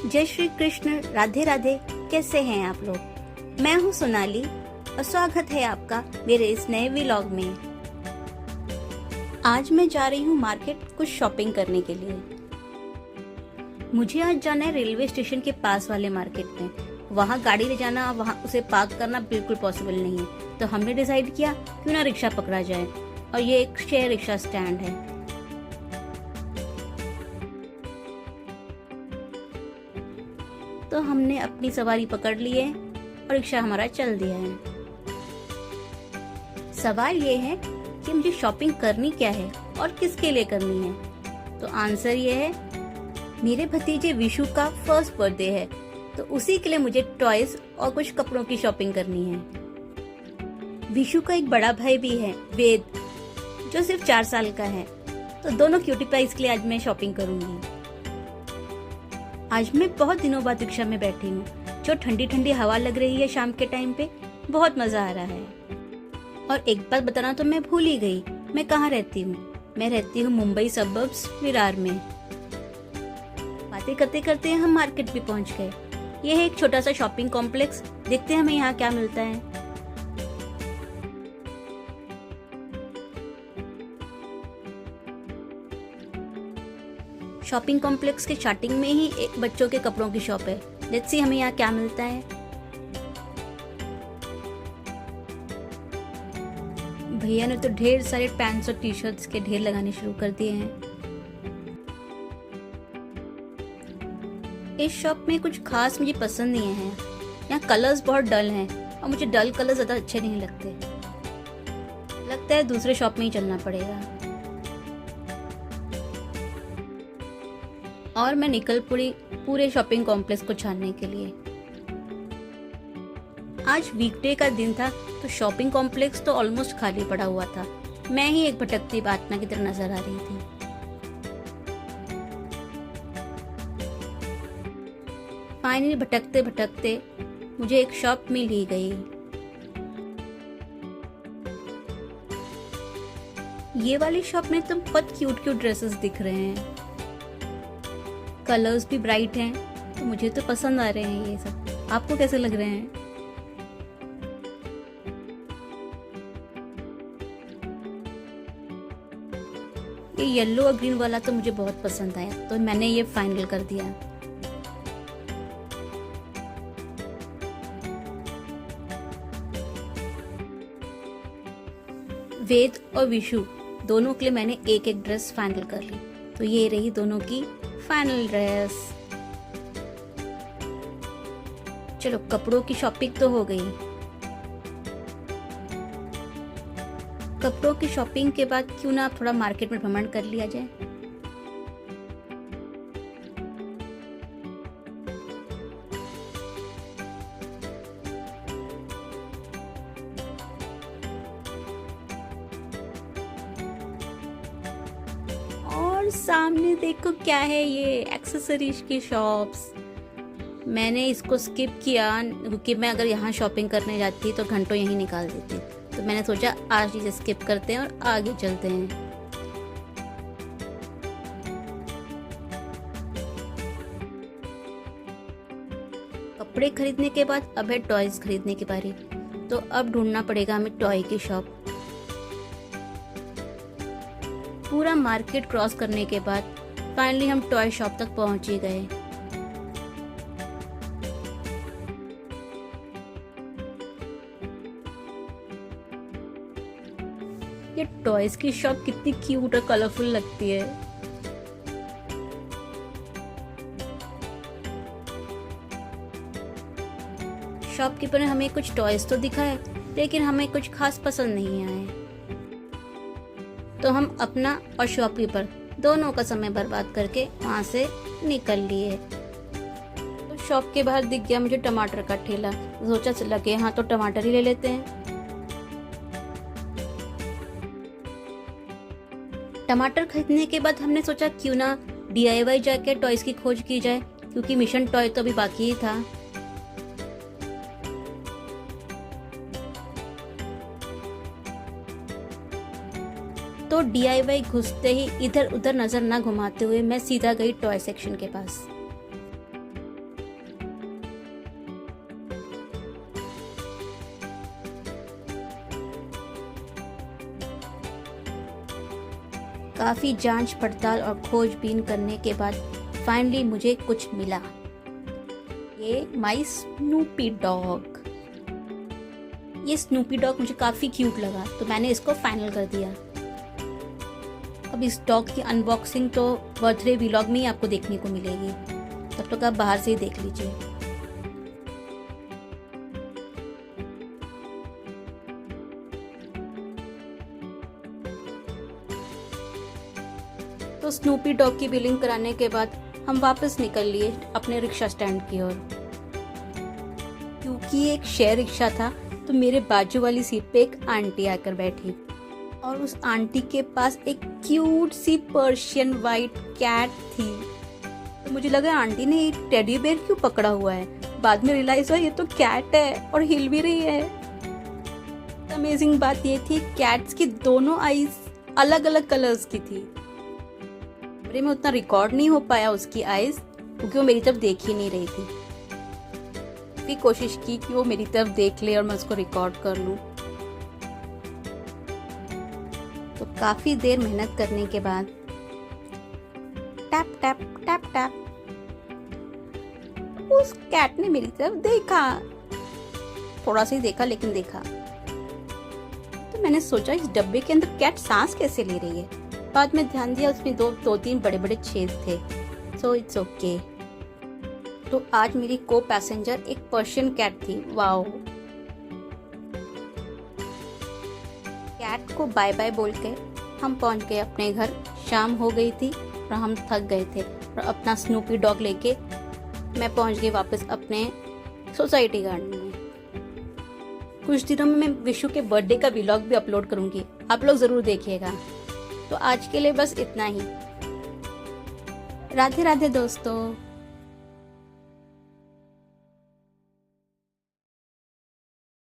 जय श्री कृष्ण, राधे राधे। कैसे हैं आप लोग? मैं हूं सोनाली और स्वागत है आपका मेरे इस नए व्लॉग में। आज मैं जा रही हूं मार्केट कुछ शॉपिंग करने के लिए। मुझे आज जाना है रेलवे स्टेशन के पास वाले मार्केट में। वहां गाड़ी ले जाना, वहां उसे पार्क करना बिल्कुल पॉसिबल नहीं है, तो हमने डिसाइड किया क्यों ना रिक्शा पकड़ा जाए, और ये एक शेयर रिक्शा स्टैंड है। तो हमने अपनी सवारी पकड़ ली है और रिक्शा हमारा चल दिया है। सवाल ये है कि मुझे शॉपिंग करनी क्या है और किसके लिए करनी है। तो आंसर ये है, मेरे भतीजे विशु का फर्स्ट बर्थडे है, तो उसी के लिए मुझे टॉयज और कुछ कपड़ों की शॉपिंग करनी है। विशु का एक बड़ा भाई भी है, वेद, जो सिर्फ 4 साल का है, तो दोनों क्यूटी पाइज के लिए आज मैं शॉपिंग करूंगी। आज मैं बहुत दिनों बाद रिक्शा में बैठी हूँ, जो ठंडी ठंडी हवा लग रही है शाम के टाइम पे, बहुत मजा आ रहा है। और एक बात बताना तो मैं भूल ही गई, मैं कहाँ रहती हूँ। मैं रहती हूँ मुंबई सबर्ब्स विरार में। बातें करते करते हम मार्केट भी पहुँच गए। यह है एक छोटा सा शॉपिंग कॉम्प्लेक्स, देखते हैं हमें यहाँ क्या मिलता है। शॉपिंग कॉम्प्लेक्स के स्टार्टिंग में ही एक बच्चों के कपड़ों की शॉप है। लेट्स सी हमें यहाँ क्या मिलता है। भैया ने तो ढेर सारे पैंट्स और टी शर्ट्स के ढेर लगाने शुरू कर दिए हैं। इस शॉप में कुछ खास मुझे पसंद नहीं है। यहाँ कलर्स बहुत डल हैं और मुझे डल कलर ज्यादा अच्छे नहीं लगते। लगता है दूसरे शॉप में ही चलना पड़ेगा। और मैं निकल पड़ी पूरे शॉपिंग कॉम्प्लेक्स को छानने के लिए। आज वीकडे का दिन था, तो शॉपिंग कॉम्प्लेक्स तो ऑलमोस्ट खाली पड़ा हुआ था। मैं ही एक भटकती आत्मा की तरह नजर आ रही थी। फाइनली भटकते भटकते मुझे एक शॉप मिल ही गई। ये वाली शॉप में तो बहुत क्यूट क्यूट ड्रेसेस दिख रहे हैं। कलर्स भी ब्राइट हैं, तो मुझे तो पसंद आ रहे हैं ये सब। आपको कैसे लग रहे हैं? ये येलो और ग्रीन वाला तो मुझे बहुत पसंद आया, तो मैंने ये फाइनल कर दिया। वेद और विशु दोनों के लिए मैंने एक एक ड्रेस फाइनल कर ली। तो ये रही दोनों की फाइनल ड्रेस। चलो, कपड़ों की शॉपिंग तो हो गई। कपड़ों की शॉपिंग के बाद क्यों ना थोड़ा मार्केट में भ्रमण कर लिया जाए। और सामने देखो क्या है, ये एक्सेसरीज की शॉप्स। मैंने इसको स्किप किया क्योंकि मैं अगर यहाँ शॉपिंग करने जाती तो घंटों यहीं निकाल देती। तो मैंने सोचा आज इसे स्किप करते हैं और आगे चलते हैं। कपड़े खरीदने के बाद अब है टॉयज खरीदने की बारी। तो अब ढूंढना पड़ेगा हमें टॉय की शॉप। पूरा मार्केट क्रॉस करने के बाद फाइनली हम टॉय शॉप तक पहुंच ही गए। ये टॉयज की शॉप कितनी क्यूट और कलरफुल लगती है। शॉपकीपर ने हमें कुछ टॉयज तो दिखाए, लेकिन हमें कुछ खास पसंद नहीं आए। तो हम अपना और शॉपकीपर दोनों का समय बर्बाद करके वहां से निकल लिए। तो शॉप के बाहर दिख गया मुझे टमाटर का ठेला। सोचा चला कि हाँ, तो टमाटर ही ले लेते हैं। टमाटर खरीदने के बाद हमने सोचा क्यों ना DIY जाके टॉयज की खोज की जाए, क्योंकि मिशन टॉय तो अभी बाकी ही था। तो DIY घुसते ही इधर उधर नजर न घुमाते हुए मैं सीधा गई टॉय सेक्शन के पास। काफ़ी जांच पड़ताल और खोजबीन करने के बाद फाइनली मुझे कुछ मिला। ये माई स्नूपी डॉग। ये स्नूपी डॉग मुझे काफ़ी क्यूट लगा तो मैंने इसको फाइनल कर दिया। अब इस डॉग की अनबॉक्सिंग तो बर्थडे व्लॉग में ही आपको देखने को मिलेगी, तब तक आप बाहर से ही देख लीजिए। तो स्नूपी डॉग की बिलिंग कराने के बाद हम वापस निकल लिए अपने रिक्शा स्टैंड की ओर। क्योंकि एक शेयर रिक्शा था तो मेरे बाजू वाली सीट पे एक आंटी आकर बैठी और उस आंटी के पास एक क्यूट सी पर्शियन वाइट कैट थी। तो मुझे लगा आंटी ने एक टेडी बेयर क्यों पकड़ा हुआ है। बाद में रियलाइज हुआ ये तो कैट है और हिल भी रही है। अमेजिंग बात ये थी कैट्स की दोनों आईज अलग अलग कलर्स की थी। मेरे में उतना रिकॉर्ड नहीं हो पाया उसकी आईज क्योंकि वो मेरी तरफ देख ही नहीं रही थी। भी कोशिश की कि वो मेरी तरफ देख ले और मैं उसको रिकॉर्ड कर लूं। तो काफी देर मेहनत करने के बाद टैप टैप टैप टैप उस कैट ने मेरी तरफ देखा। थोड़ा सा ही देखा लेकिन देखा। तो मैंने सोचा इस डब्बे के अंदर कैट सांस कैसे ले रही है। बाद में ध्यान दिया उसमें दो तीन बड़े बड़े छेद थे। So it's okay. तो आज मेरी को पैसेंजर एक पर्शियन कैट थी। वाओ। कैट को बाय बाय बोल के हम पहुंच गए अपने घर। शाम हो गई थी और हम थक गए थे और अपना स्नूपी डॉग लेके मैं पहुंच गई वापस अपने सोसाइटी गार्डन में। कुछ दिनों में मैं विशु के बर्थडे का व्लॉग भी अपलोड करूंगी, आप लोग जरूर देखिएगा। तो आज के लिए बस इतना ही। राधे राधे दोस्तों।